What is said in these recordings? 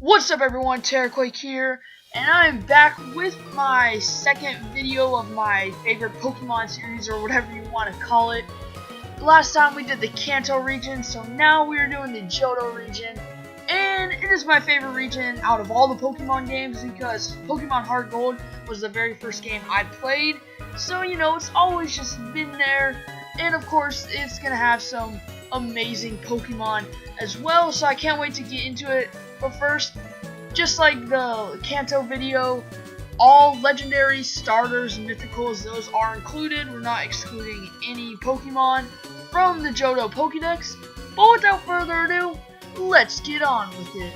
What's up everyone, Terraquake here, and I'm back with my second video of my favorite Pokemon series, or whatever you want to call it. Last time we did the Kanto region, so now we are doing the Johto region, and it is my favorite region out of all the Pokemon games because Pokemon Heart Gold was the very first game I played, so you know, it's always just been there, and of course it's going to have some amazing Pokemon as well, so I can't wait to get into it. But first, just like the Kanto video, all legendary starters and mythicals, those are included. We're not excluding any Pokemon from the Johto Pokédex. But without further ado, let's get on with it.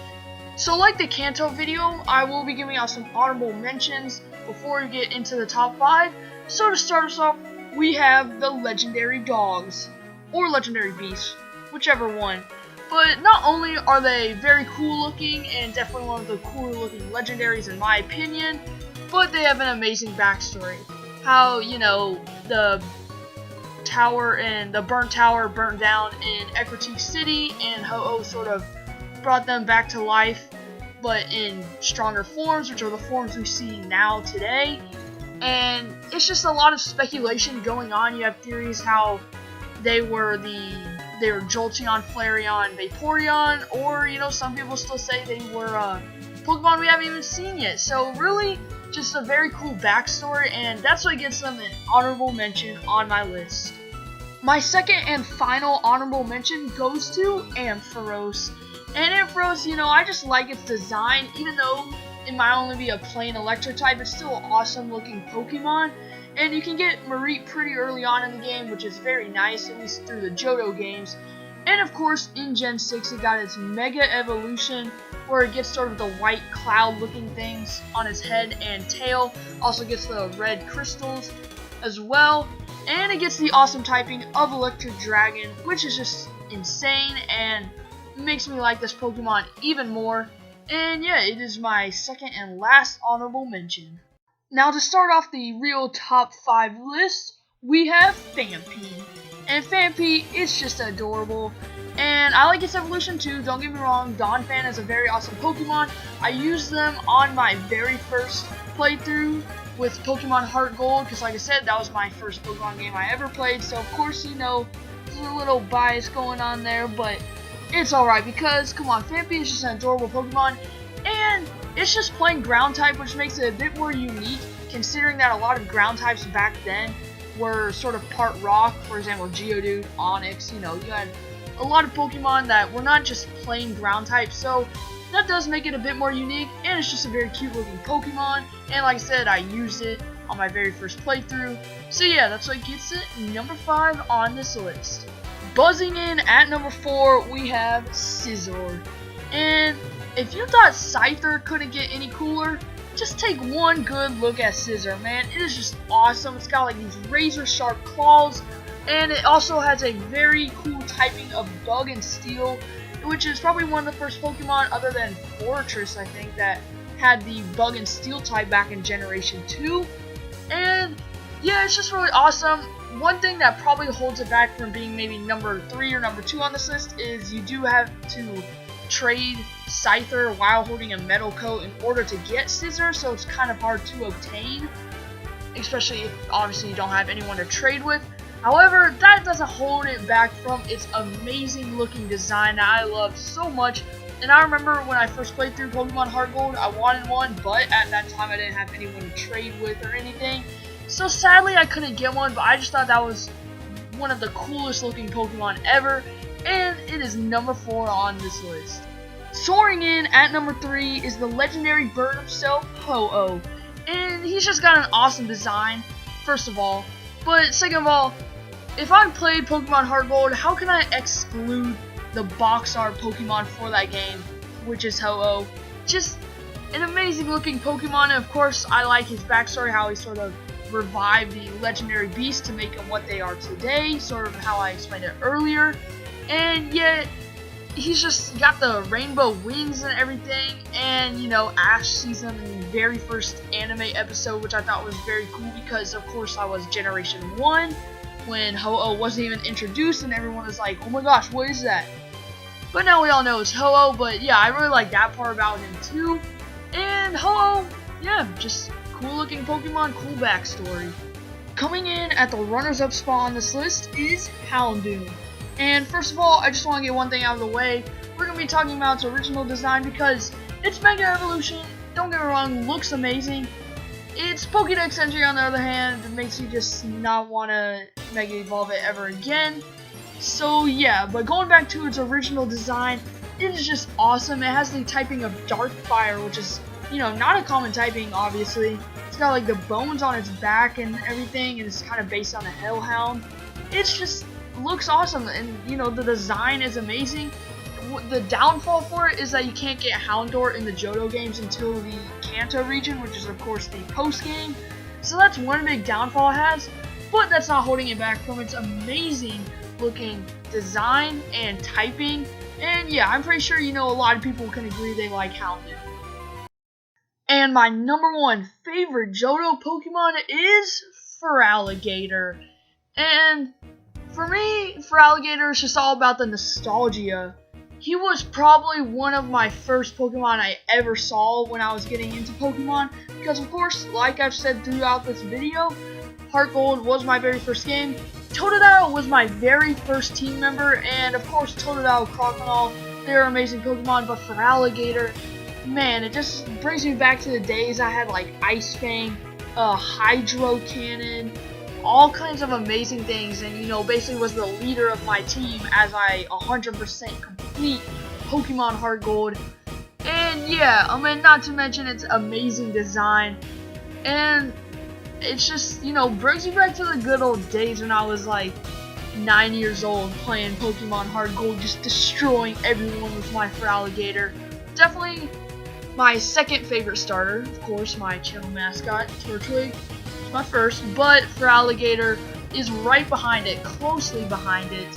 So like the Kanto video, I will be giving out some honorable mentions before we get into the top 5. So to start us off, we have the legendary dogs, or legendary beasts, whichever one. But not only are they very cool looking, and definitely one of the cooler looking legendaries in my opinion, but they have an amazing backstory. How, you know, the tower and the burnt tower burnt down in Ecruteak City, and Ho-Oh sort of brought them back to life, but in stronger forms, which are the forms we see now today. And it's just a lot of speculation going on. You have theories how they were Jolteon, Flareon, Vaporeon, or, you know, some people still say they were Pokemon we haven't even seen yet. So really, just a very cool backstory, and that's what gets them an honorable mention on my list. My second and final honorable mention goes to Ampharos. And Ampharos, you know, I just like its design, even though it might only be a plain electric type, it's still an awesome looking Pokemon. And you can get Mareep pretty early on in the game, which is very nice, at least through the Johto games. And of course, in Gen 6, it got its Mega Evolution, where it gets sort of the white cloud-looking things on its head and tail. Also gets the red crystals as well. And it gets the awesome typing of Electric Dragon, which is just insane and makes me like this Pokemon even more. And yeah, it is my second and last honorable mention. Now to start off the real top 5 list, we have Phanpy. And Phanpy is just adorable. And I like its evolution too, don't get me wrong, Donphan is a very awesome Pokemon. I used them on my very first playthrough with Pokemon Heart Gold, because like I said, that was my first Pokemon game I ever played. So of course, you know, there's a little bias going on there, but it's alright because, come on, Phanpy is just an adorable Pokemon. And it's just plain ground type, which makes it a bit more unique, considering that a lot of ground types back then were sort of part rock. For example, Geodude, Onix, you know, you had a lot of Pokemon that were not just plain ground types, so that does make it a bit more unique, and it's just a very cute looking Pokemon. And like I said, I used it on my very first playthrough, so yeah, that's what gets it number 5 on this list. Buzzing in at number 4, we have Scizor. And if you thought Scyther couldn't get any cooler, just take one good look at Scizor, man. It is just awesome. It's got like these razor sharp claws, and it also has a very cool typing of Bug and Steel, which is probably one of the first Pokemon other than Fortress, I think, that had the Bug and Steel type back in Generation 2. And yeah, it's just really awesome. One thing that probably holds it back from being maybe number 3 or number 2 on this list is you do have to trade Scyther while holding a metal coat in order to get Scizor, so it's kind of hard to obtain, especially if obviously you don't have anyone to trade with. However, that doesn't hold it back from its amazing looking design that I love so much. And I remember when I first played through Pokemon Heart Gold, I wanted one, but at that time I didn't have anyone to trade with or anything, so sadly I couldn't get one. But I just thought that was one of the coolest looking Pokemon ever, and it is number 4 on this list. Soaring in at number 3 is the legendary bird himself, Ho-Oh. And he's just got an awesome design, first of all. But second of all, if I played Pokemon Heart Gold, how can I exclude the box art Pokemon for that game, which is Ho-Oh? Just an amazing looking Pokemon, and of course I like his backstory, how he sort of revived the legendary beast to make them what they are today, sort of how I explained it earlier. And yet, he's just got the rainbow wings and everything, and you know, Ash sees him in the very first anime episode, which I thought was very cool because of course I was Generation 1 when Ho-Oh wasn't even introduced, and everyone was like, oh my gosh, what is that? but now we all know it's Ho-Oh. But yeah, I really like that part about him too. And Ho-Oh, yeah, just cool looking Pokemon, cool backstory. Coming in at the runners-up spot on this list is Houndoom. And first of all, I just want to get one thing out of the way. We're going to be talking about its original design because its Mega Evolution, don't get me wrong, looks amazing. Its Pokédex entry, on the other hand, makes you just not want to Mega Evolve it ever again. So yeah, but going back to its original design, it is just awesome. It has the typing of Dark Fire, which is, you know, not a common typing, obviously. It's got like the bones on its back and everything, and it's kind of based on a Hellhound. It's just looks awesome, and you know, the design is amazing. The downfall for it is that you can't get Houndour in the Johto games until the Kanto region, which is of course the post game. So that's one big downfall it has, but that's not holding it back from its amazing looking design and typing. And yeah, I'm pretty sure, you know, a lot of people can agree they like Houndour. And my number one favorite Johto Pokemon is Feraligatr. And for me, Feraligatr is just all about the nostalgia. He was probably one of my first Pokemon I ever saw when I was getting into Pokemon, because of course, like I've said throughout this video, Heart Gold was my very first game, Totodile was my very first team member, and of course Totodile, Crocodile, they're amazing Pokemon, but Feraligatr, man, it just brings me back to the days I had like Ice Fang, Hydro Cannon, all kinds of amazing things, and you know, basically was the leader of my team as I 100% complete Pokemon Heart Gold. And yeah, I mean, not to mention its amazing design, and it's just, you know, brings me back to the good old days when I was like 9 years old playing Pokemon Heart Gold, just destroying everyone with my Feraligatr. Definitely my second favorite starter, of course, my channel mascot, Turtwig. My first, but Feraligatr is right behind it, closely behind it.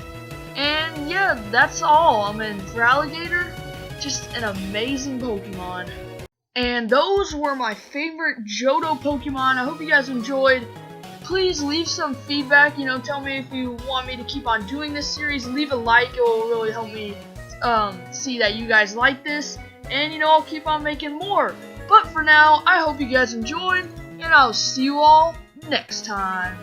And yeah, that's all. I mean, Feraligatr, just an amazing Pokemon. And those were my favorite Johto Pokemon. I hope you guys enjoyed. Please leave some feedback, you know, tell me if you want me to keep on doing this series. Leave a like, it will really help me see that you guys like this. And you know, I'll keep on making more. But for now, I hope you guys enjoyed, and I'll see you all next time.